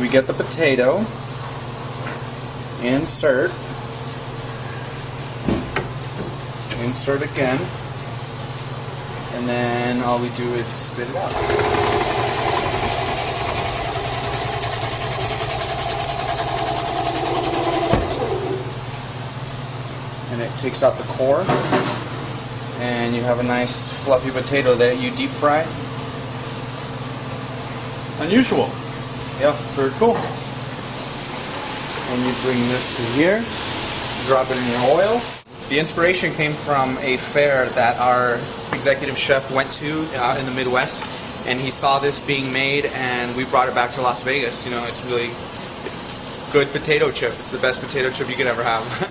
we get the potato, insert again, and then all we do is spit it out. And it takes out the core, and you have a nice fluffy potato that you deep fry. Unusual. Yeah, very cool. And you bring this to here, drop it in your oil. The inspiration came from a fair that our executive chef went to in the Midwest, and he saw this being made, and we brought it back to Las Vegas. You know, it's really good potato chip. It's the best potato chip you could ever have.